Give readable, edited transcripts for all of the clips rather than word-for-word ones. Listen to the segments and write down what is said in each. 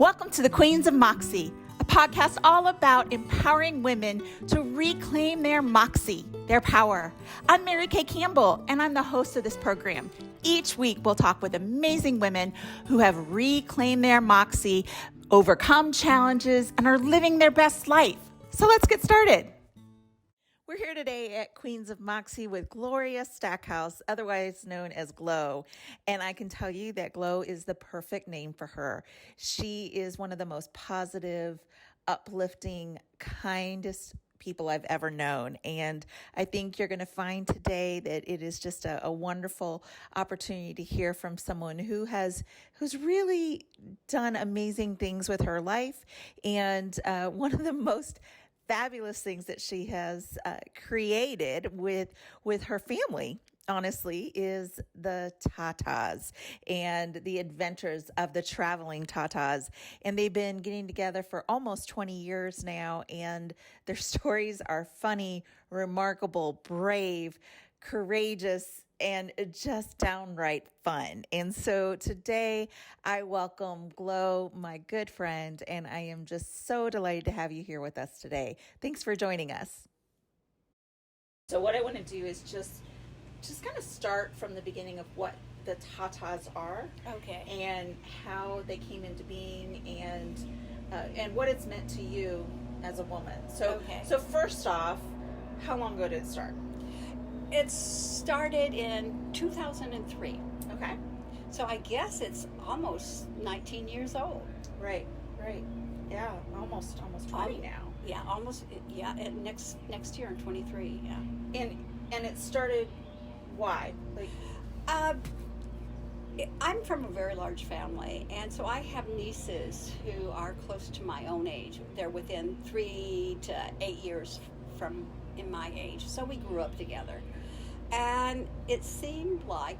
Welcome to the Queens of Moxie, a podcast all about empowering women to reclaim their moxie, their power. I'm Mary Kay Campbell, and I'm the host of this program. Each week, we'll talk with amazing women who have reclaimed their moxie, overcome challenges, and are living their best life. So let's get started. We're here today at Queens of Moxie with Gloria Stackhouse, otherwise known as Glo. And I can tell you that Glo is the perfect name for her. She is one of the most positive, uplifting, kindest people I've ever known. And I think you're going to find today that it is just a wonderful opportunity to hear from someone who's really done amazing things with her life. And one of the most fabulous things that she has created with her family, honestly, is the Tatas and the adventures of the Traveling Tatas. And they've been getting together for almost 20 years now, and their stories are funny, remarkable, brave, courageous, and just downright fun. And so today I welcome Glo, my good friend, and I am just so delighted to have you here with us today. Thanks for joining us. So what I want to do is just kind of start from the beginning of what the Tatas are. Okay. And how they came into being and what it's meant to you as a woman. So first off, how long ago did it start? It started in 2003. Okay. So I guess it's almost 19 years old. Right. Yeah, almost 20 now. Yeah, almost. Yeah, and next year in 23. Yeah. And it started. Why? I'm from a very large family, and so I have nieces who are close to my own age. They're within 3 to 8 years from in my age. So we grew up together. And it seemed like,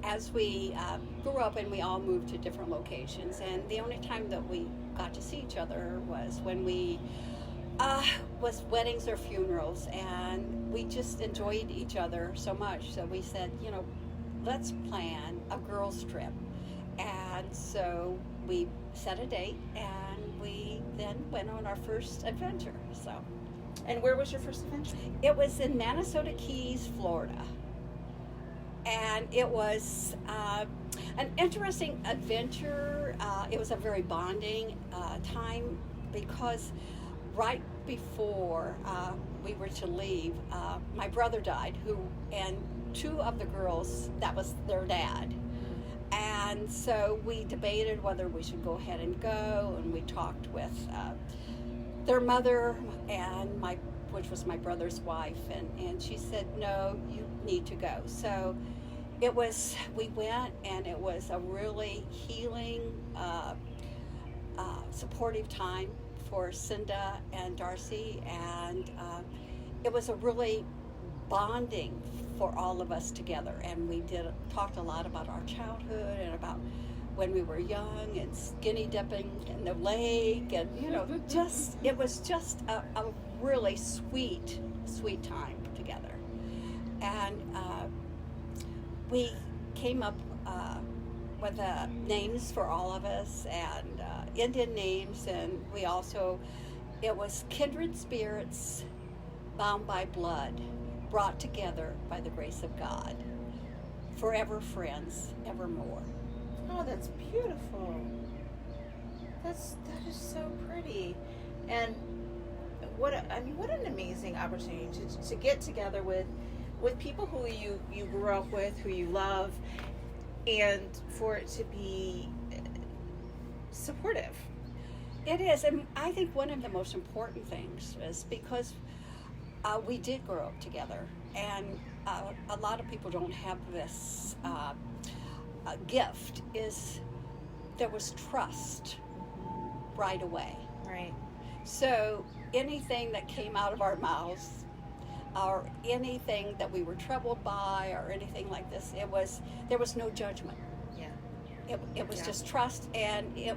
as we grew up and we all moved to different locations, and the only time that we got to see each other was when we was weddings or funerals, and we just enjoyed each other so much. So we said, let's plan a girls' trip. And so we set a date, and we then went on our first adventure. So. And where was your first adventure? It was in Manasota Keys, Florida. And it was an interesting adventure. It was a very bonding time because right before we were to leave, my brother died, and two of the girls, that was their dad. And so we debated whether we should go ahead and go, and we talked with their mother and which was my brother's wife, and she said, no, you need to go. So we went, and it was a really healing, supportive time for Cinda and Darcy, and it was a really bonding for all of us together. And we talked a lot about our childhood and about when we were young and skinny dipping in the lake, and it was just a really sweet time together. And we came up with names for all of us, and Indian names, and it was kindred spirits bound by blood, brought together by the grace of God, forever friends, evermore. Oh, that's beautiful. That is so pretty. And what an amazing opportunity to get together with people who you grew up with, who you love, and for it to be supportive. It is, and I think one of the most important things is because we did grow up together, and a lot of people don't have this gift, is there was trust right away. Right. So anything that came out of our mouths, or anything that we were troubled by, or anything like this, there was no judgment. Yeah. It was just trust, and it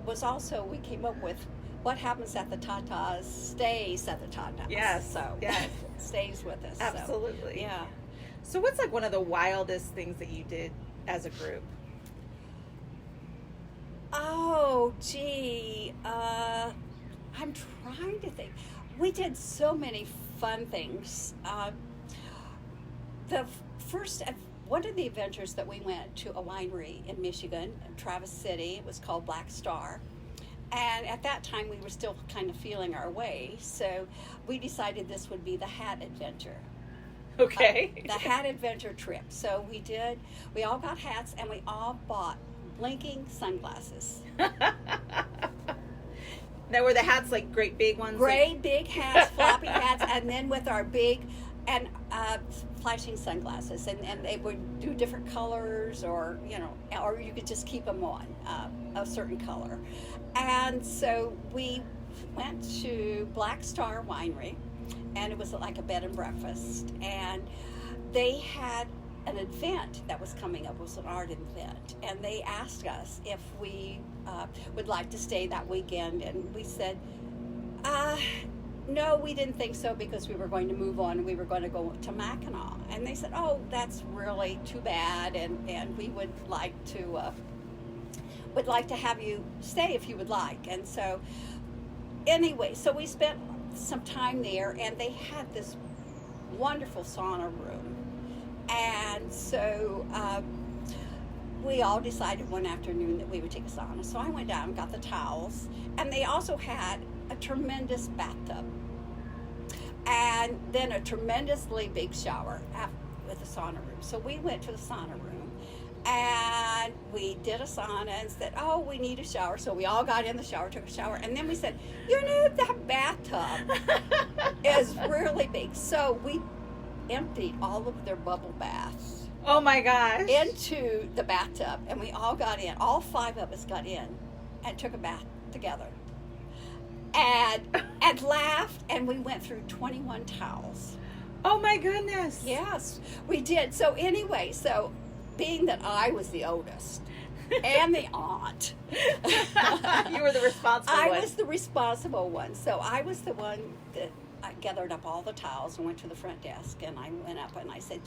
was also, we came up with what happens at the Tatas stays at the Tatas. Yes. So yes. stays with us. Absolutely. So, yeah. So what's one of the wildest things that you did as a group? Oh, gee. I'm trying to think. We did so many fun things. The first, one of the adventures that we went to a winery in Michigan, Traverse City. It was called Black Star. And at that time, we were still kind of feeling our way. So we decided this would be the hat adventure. Okay. The hat adventure trip. So we all got hats and we all bought blinking sunglasses. Now, were the hats like great big ones? Great big hats, floppy hats, and then with our big and flashing sunglasses. And they would do different colors, or or you could just keep them on a certain color. And so we went to Black Star Winery, and it was like a bed and breakfast, and they had an event that was coming up. It was an art event, and they asked us if we would like to stay that weekend, and we said no, we didn't think so, because we were going to move on and we were going to go to Mackinac. And they said, oh, that's really too bad, and we would like to have you stay if you would like. And so anyway, so we spent some time there, and they had this wonderful sauna room. And so we all decided one afternoon that we would take a sauna. So I went down and got the towels, and they also had a tremendous bathtub, and then a tremendously big shower with a sauna room. So we went to the sauna room, and we did a sauna and said, oh, we need a shower. So we all got in the shower, took a shower, and then we said, that bathtub is really big. So we emptied all of their bubble baths. Oh my gosh. Into the bathtub, and we all got in. All 5 of us got in and took a bath together. And laughed, and we went through 21 towels. Oh my goodness. Yes, we did. So anyway, being that I was the oldest and the aunt. You were the responsible one. I was the responsible one. So I was the one that I gathered up all the towels and went to the front desk, and I went up and I said,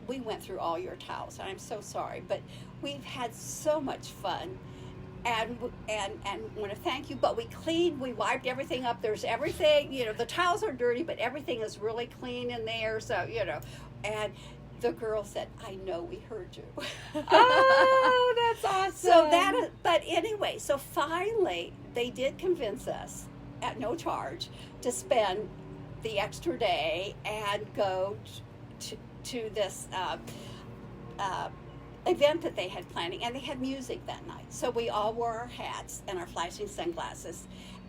we went through all your towels, and I'm so sorry, but we've had so much fun. And want to thank you, but we cleaned, we wiped everything up. There's everything, the towels are dirty, but everything is really clean in there. So, and the girl said, I know we heard you. Oh, that's awesome. But anyway, so finally they did convince us at no charge to spend the extra day and go to this event that they had planning, and they had music that night. So we all wore our hats and our flashing sunglasses,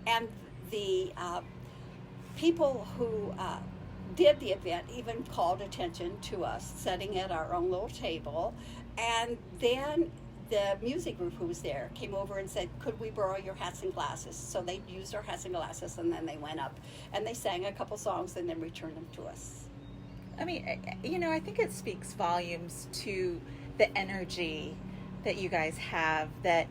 and the people who did the event even called attention to us sitting at our own little table. And then the music group who was there came over and said, could we borrow your hats and glasses? So they used our hats and glasses, and then they went up and they sang a couple songs and then returned them to us. I mean, I think it speaks volumes to the energy that you guys have, that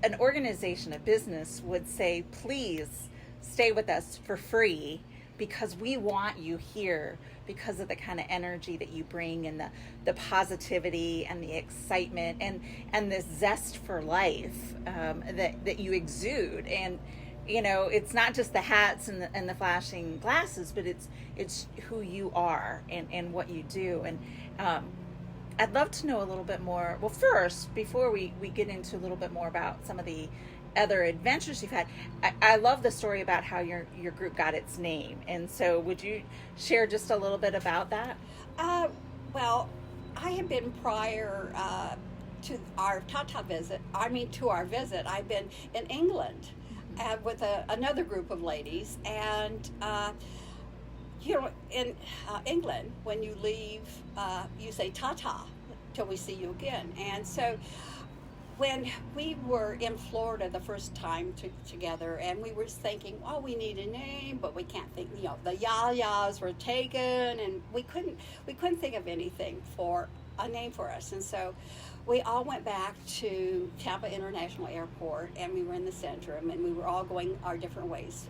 an organization, a business would say, please stay with us for free, because we want you here because of the kind of energy that you bring, and the positivity and the excitement and the zest for life that you exude. And it's not just the hats and the flashing glasses, but it's who you are and what you do. And I'd love to know a little bit more. Well, first, before we get into a little bit more about some of the other adventures you've had, I love the story about how your group got its name. And so would you share just a little bit about that? Well, I have been prior to our Tata visit, to our visit, I've been in England with another group of ladies. And in England, when you leave, you say Tata till we see you again. And so when we were in Florida the first time together, and we were thinking, oh, we need a name, but we can't think, the yayas were taken, and we couldn't think of anything for a name for us. And so we all went back to Tampa International Airport, and we were in the Centrum, and we were all going our different ways.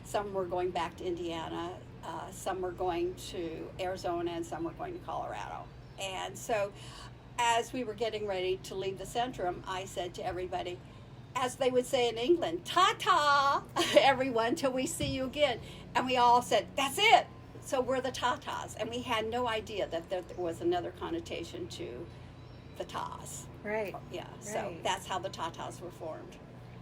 Some were going back to Indiana, some were going to Arizona, and some were going to Colorado. And so as we were getting ready to leave the Centrum, I said to everybody, as they would say in England, ta-ta, everyone, till we see you again. And we all said, that's it. So we're the Tatas. And we had no idea that there was another connotation to the Tas. Right. Yeah, so that's how the Tatas were formed.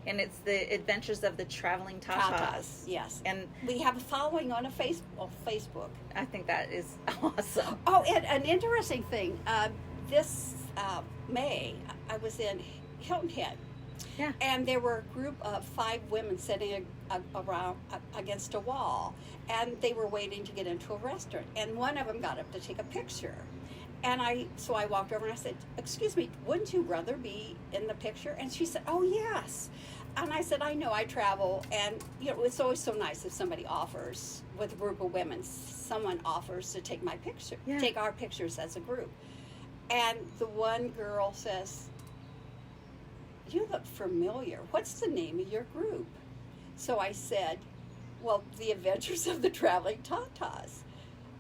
And it's the Adventures of the Traveling Tatas. Yes. And we have a following on Facebook. I think that is awesome. Oh, and an interesting thing. This May, I was in Hilton Head. Yeah. And there were a group of 5 women sitting around against a wall. And they were waiting to get into a restaurant. And one of them got up to take a picture. And so I walked over and I said, excuse me, wouldn't you rather be in the picture? And she said, oh, yes. And I said, I know, I travel. And, it's always so nice if somebody offers, with a group of women, someone offers to take my picture, take our pictures as a group. And the one girl says, you look familiar. What's the name of your group? So I said, well, the Adventures of the Traveling Tatas.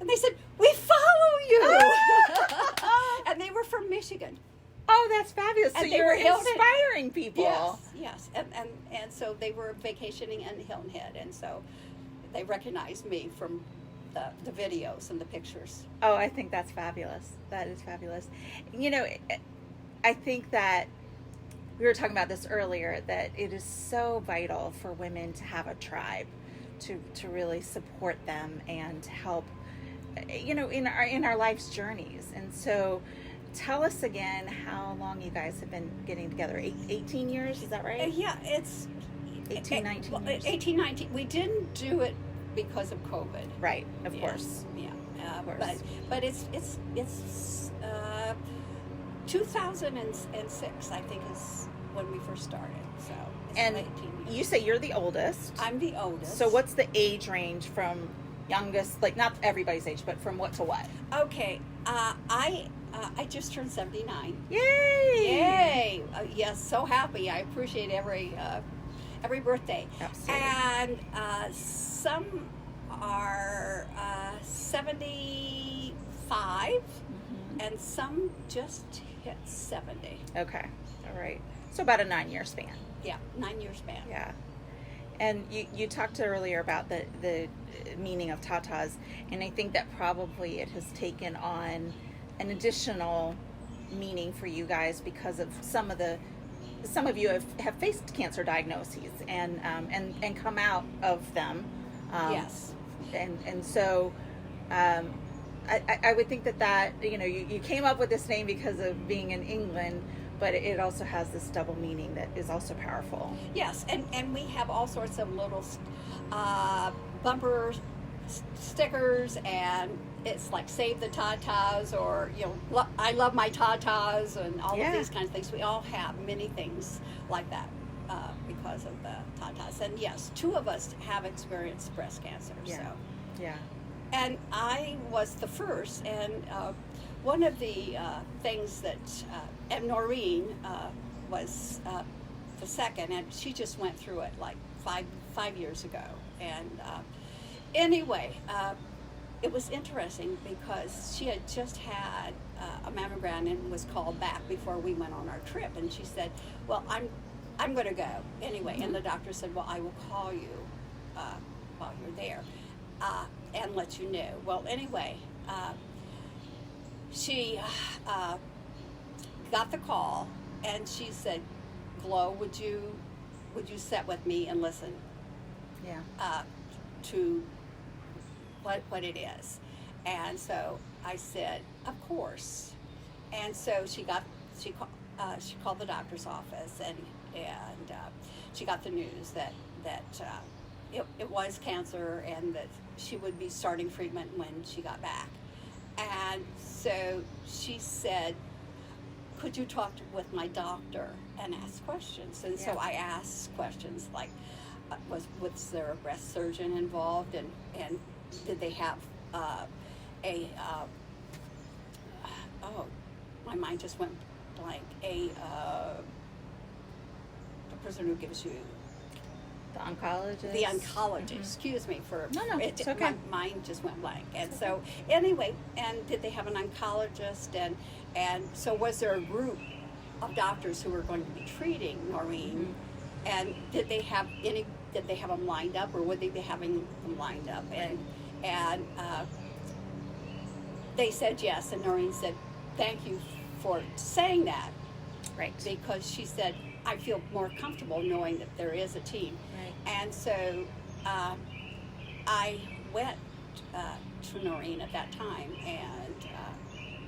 And they said, we follow you. And they were from Michigan. Oh, that's fabulous. So you're inspiring people. Yes. And so they were vacationing in Hilton Head. And so they recognized me from the videos and the pictures. Oh, I think that's fabulous. That is fabulous. I think that we were talking about this earlier, that it is so vital for women to have a tribe to really support them and help, in our life's journeys. And so tell us again how long you guys have been getting together. 18 years, is that right? Yeah, it's 18, 19 years. 18, 19. We didn't do it because of COVID. Right, of course. Yeah, of course. But it's 2006, I think, is when we first started. So it's and 18 years. You say you're the oldest. I'm the oldest. So what's the age range from youngest, like not everybody's age, but from what to what? Okay, I just turned 79. Yay! Yay! Yes, so happy. I appreciate every birthday. Absolutely. And some are 75, and some just hit 70. Okay, all right. So about a 9-year span. Yeah, 9-year span. Yeah. And you talked earlier about the meaning of tatas, and I think that probably it has taken on an additional meaning for you guys because of some of you have faced cancer diagnoses and come out of them. Yes. And so I would think that you came up with this name because of being in England, but it also has this double meaning that is also powerful. Yes, and we have all sorts of little bumper stickers, and it's like Save the Tatas, or I love my Tatas, and all of these kinds of things. We all have many things like that because of the Tatas. And yes, 2 of us have experienced breast cancer. Yeah. So. Yeah. And I was the first, and one of the things that, and Noreen was the second, and she just went through it like five years ago. And anyway, it was interesting because she had just had a mammogram and was called back before we went on our trip, and she said, well, I'm going to go anyway. And the doctor said, well, I will call you while you're there and let you know. Well, anyway, she got the call, and she said, Glo, would you sit with me and listen to what it is? And so I said, of course. And so she called the doctor's office, and she got the news that it was cancer, and that she would be starting treatment when she got back. And so she said, could you talk with my doctor and ask questions? And so I asked questions like, was there a breast surgeon involved, and did they have my mind just went blank, the person who gives you The oncologist. The oncologist. Excuse me for No, it's okay. My mind just went blank. And so anyway, and did they have an oncologist? And so was there a group of doctors who were going to be treating Noreen? And did they have them lined up, or would they be having them lined up? And they said yes, and Noreen said, "Thank you for saying that." Right. Because she said, "I feel more comfortable knowing that there is a team." Right. And so I went to Noreen at that time, and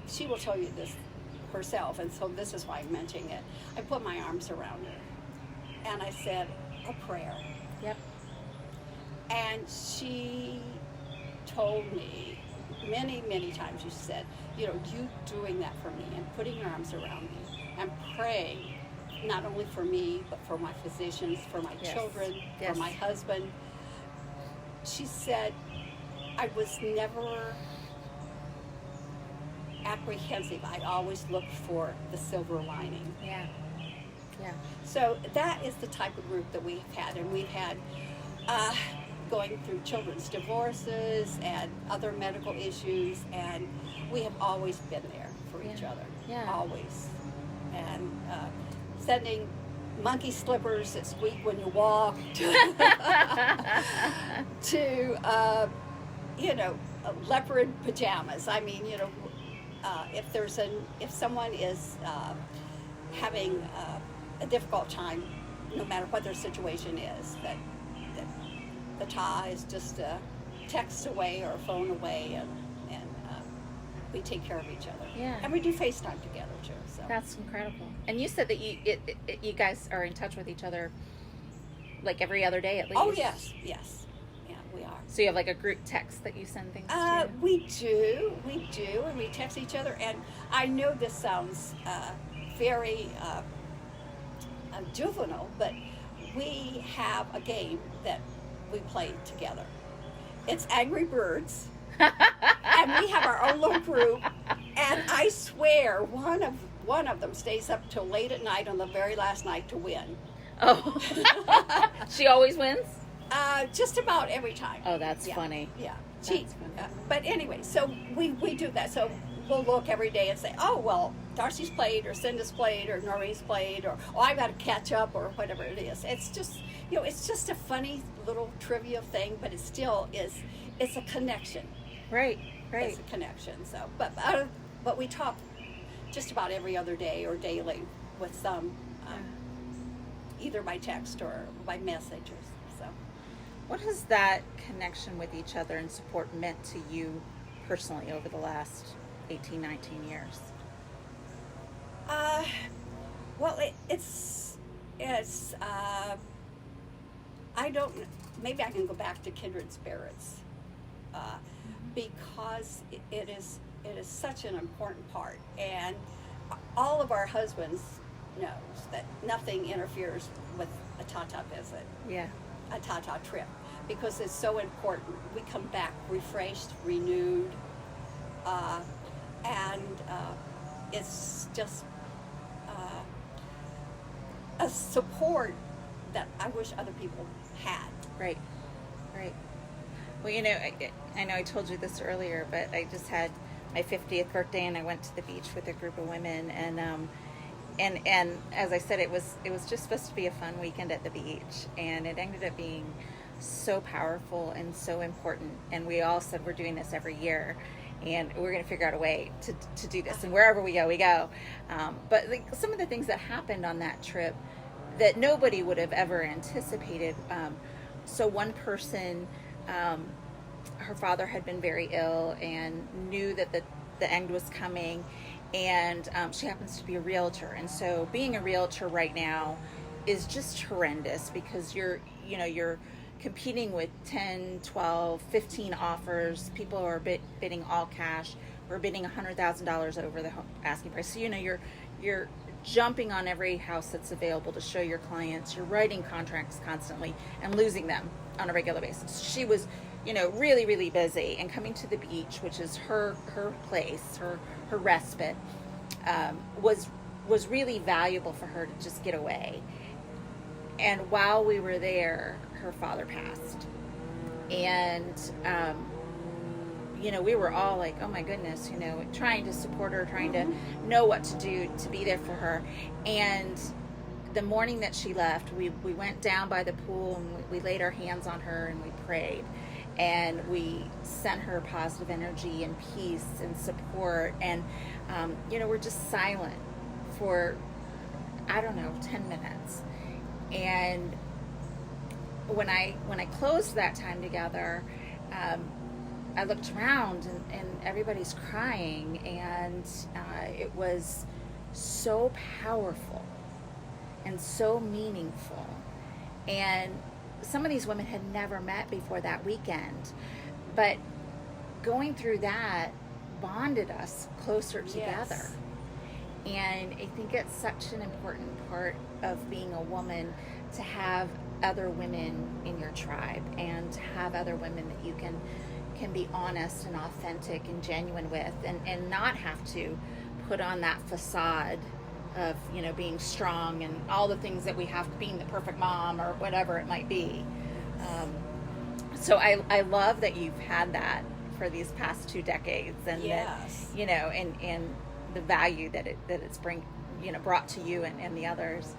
she will tell you this herself, and so this is why I'm mentioning it. I put my arms around her, and I said a prayer. Yep. And she told me many, many times, she said, you doing that for me and putting your arms around me and praying, not only for me, but for my physicians, for my children, for my husband. She said, I was never apprehensive. I always looked for the silver lining. Yeah. Yeah. So that is the type of group that we've had, and we've had going through children's divorces and other medical issues, and we have always been there for each other. Yeah. Always. And sending monkey slippers that squeak when you walk to leopard pajamas. I mean, if someone is having a difficult time, no matter what their situation is, that the tie is just a text away or a phone away, and we take care of each other. Yeah. And we do FaceTime together too. So that's incredible. And you said that you guys are in touch with each other like every other day at least. Oh yes, yeah, we are. So you have like a group text that you send things to? We do, and we text each other. And I know this sounds very juvenile, but we have a game that we play together. It's Angry Birds, and we have our own little group. And I swear, one of them stays up till late at night on the very last night to win. Oh, she always wins? Just about every time. Oh, that's funny. Yeah, that's funny. But anyway, so we do that. So we'll look every day and say, oh, well, Darcy's played, or Cinda's played, or Noreen's played, or I've got to catch up, or whatever it is. It's just, it's just a funny little trivia thing, but it still is. It's a connection. Right. It's a connection. So, but we talk just about every other day or daily with some, either by text or by messages. So, what has that connection with each other and support meant to you personally over the last 18, 19 years? Well, it's I don't, maybe I can go back to kindred spirits, because it is such an important part, and all of our husbands knows that nothing interferes with a Tata visit. Yeah. A Tata trip, because it's so important. We come back refreshed, renewed, and it's just a support that I wish other people had. Right. Well, I know I told you this earlier, but I just had my 50th birthday, and I went to the beach with a group of women, and as I said, it was just supposed to be a fun weekend at the beach, and it ended up being so powerful and so important. And we all said we're doing this every year, and we're going to figure out a way to do this. And wherever we go, we go. But some of the things that happened on that trip that nobody would have ever anticipated. So one person, her father had been very ill and knew that the end was coming. And she happens to be a realtor. And so being a realtor right now is just horrendous, because you're competing with 10, 12, 15 offers. People are bidding all cash. We're bidding $100,000 over the asking price. So, you're jumping on every house that's available to show your clients. You're writing contracts constantly and losing them on a regular basis. She was, really, really busy, and coming to the beach, which is her place, her respite, was really valuable for her to just get away. And while we were there, her father passed. And, we were all like, oh my goodness, trying to support her, trying to know what to do to be there for her. And the morning that she left, we went down by the pool and we laid our hands on her and we prayed. And we sent her positive energy and peace and support. And, we're just silent for, 10 minutes. And when I closed that time together, I looked around and everybody's crying, and it was so powerful and so meaningful. And some of these women had never met before that weekend, but going through that bonded us closer together. Yes. And I think it's such an important part of being a woman to have other women in your tribe, and to have other women that you can be honest and authentic and genuine with, and not have to put on that facade of being strong and all the things that we have, being the perfect mom or whatever it might be. So I love that you've had that for these past 2 decades, and Yes. that, and the value that it's brought to you and the others.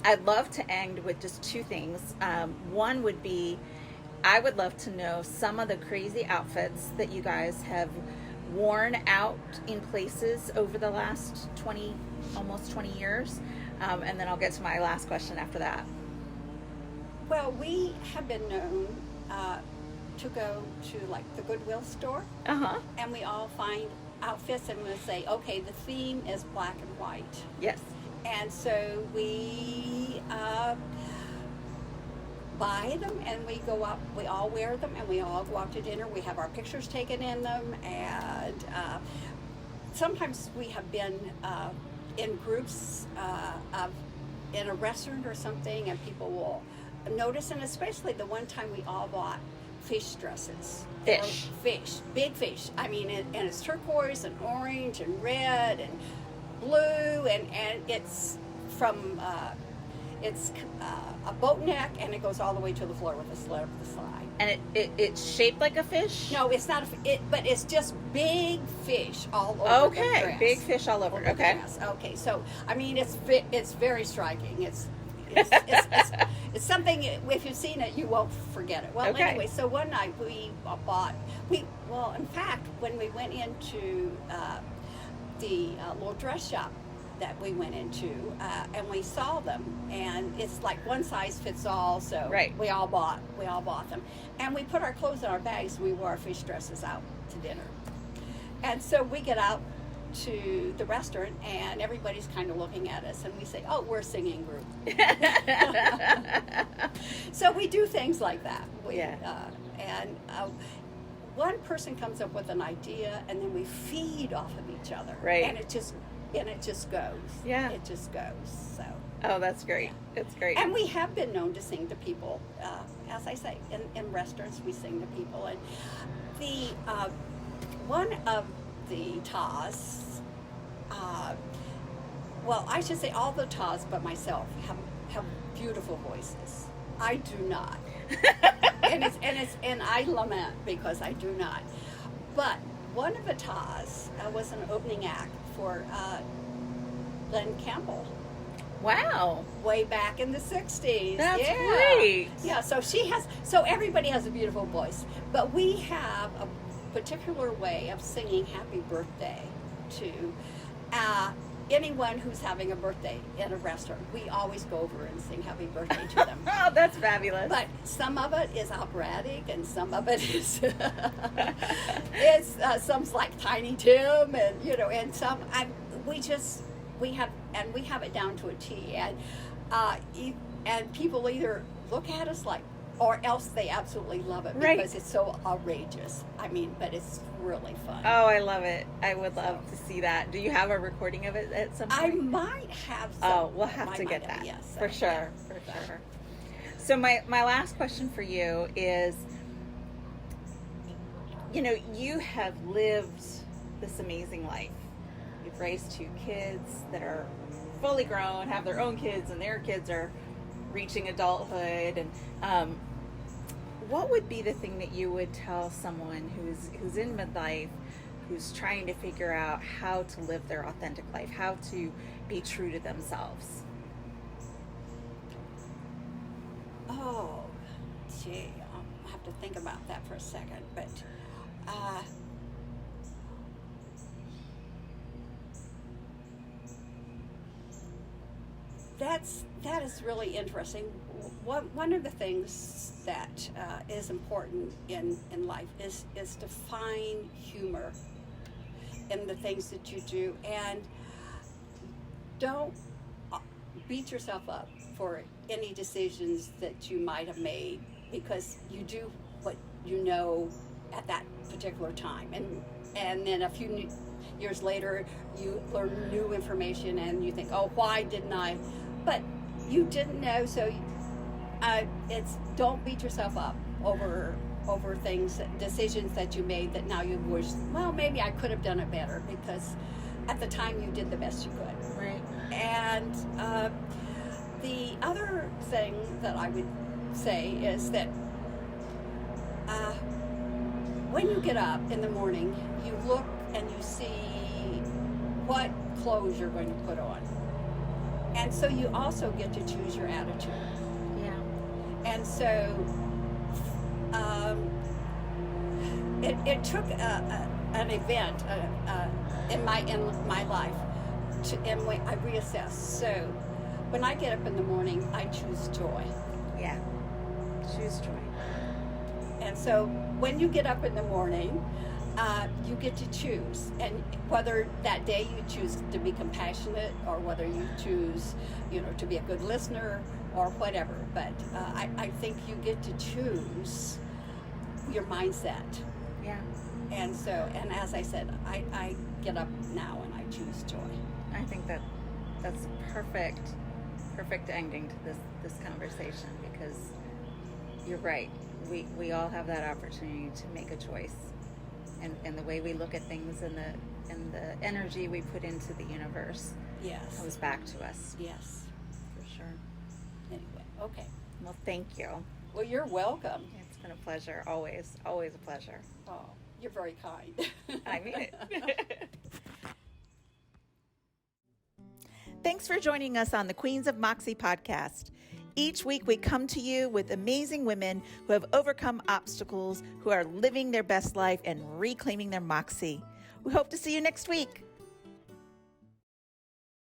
I'd love to end with just 2 things. One would be, I would love to know some of the crazy outfits that you guys have worn out in places over the last almost 20 years. And then I'll get to my last question after that. Well, we have been known to go to like the Goodwill store, and we all find outfits and we'll say, okay, the theme is black and white. Yes. And so we buy them, and we go up, we all wear them, and we all go out to dinner. We have our pictures taken in them, and sometimes we have been in groups in a restaurant or something, and people will notice, and especially the one time we all bought fish dresses. Fish, big fish. I mean, and it's turquoise and orange and red and blue, and it's from it's a boat neck, and it goes all the way to the floor with a sled up the slide. And it's shaped like a fish? No, it's not but it's just big fish all over the dress. Okay, big fish all over. Okay. Dress. Okay, so I mean, it's very striking. It's something, if you've seen it, you won't forget it. Well, anyway, so one night we in fact, when we went into the little dress shop that we went into, and we saw them, and it's like one size fits all, so we all bought them, and we put our clothes in our bags, and we wore our fish dresses out to dinner. And so we get out to the restaurant, and everybody's kind of looking at us, and we say, oh, we're a singing group. So we do things like that. One person comes up with an idea, and then we feed off of each other. And it just goes. Yeah. It just goes. So. Oh, that's great. It's great. And we have been known to sing to people. As I say, in restaurants, we sing to people. And the one of the Tas, I should say all the Tas but myself have beautiful voices. I do not. and I lament because I do not. But one of the Tas was an opening act for Glenn Campbell. Wow. Way back in the 60s. That's great. Yeah, so everybody has a beautiful voice. But we have a particular way of singing happy birthday to anyone who's having a birthday in a restaurant. We always go over and sing happy birthday to them. Oh, that's fabulous. But some of it is operatic, and some of it is some's like Tiny Tim, and some we have it down to a T, and people either look at us like, or else they absolutely love it because it's so outrageous. I mean, but it's really fun. Oh, I love it. I would love to see that. Do you have a recording of it at some point? I might have some. Oh, we'll have to get that. Yes, for sure. So my last question for you is, you have lived this amazing life. You've raised 2 kids that are fully grown, have their own kids, and their kids are reaching adulthood. And what would be the thing that you would tell someone who's in midlife, who's trying to figure out how to live their authentic life, how to be true to themselves? Oh, gee, I'll have to think about that for a second. But that is really interesting. One of the things that is important in life is to find humor in the things that you do, and don't beat yourself up for any decisions that you might have made, because you do what you know at that particular time, and then a few years later you learn new information and you think, oh, why didn't I? But you didn't know, so it's don't beat yourself up over things, decisions that you made that now you wish, well, maybe I could have done it better, because at the time you did the best you could. Right. And the other thing that I would say is that when you get up in the morning, you look and you see what clothes you're going to put on. And so you also get to choose your attitude. Yeah. And so it took an event in my life and I reassessed. So when I get up in the morning, I choose joy. Yeah. Choose joy. And so when you get up in the morning, you get to choose, and whether that day you choose to be compassionate, or whether you choose, to be a good listener, or whatever. But I think you get to choose your mindset. Yeah. And so, and as I said, I get up now and I choose joy. I think that's perfect ending to this conversation, because you're right. We all have that opportunity to make a choice. And the way we look at things and the energy we put into the universe, yes, comes back to us. Yes. For sure. Anyway, okay. Well, thank you. Well, you're welcome. It's been a pleasure. Always a pleasure. Oh, you're very kind. I mean it. Thanks for joining us on the Queens of Moxie podcast. Each week we come to you with amazing women who have overcome obstacles, who are living their best life and reclaiming their moxie. We hope to see you next week.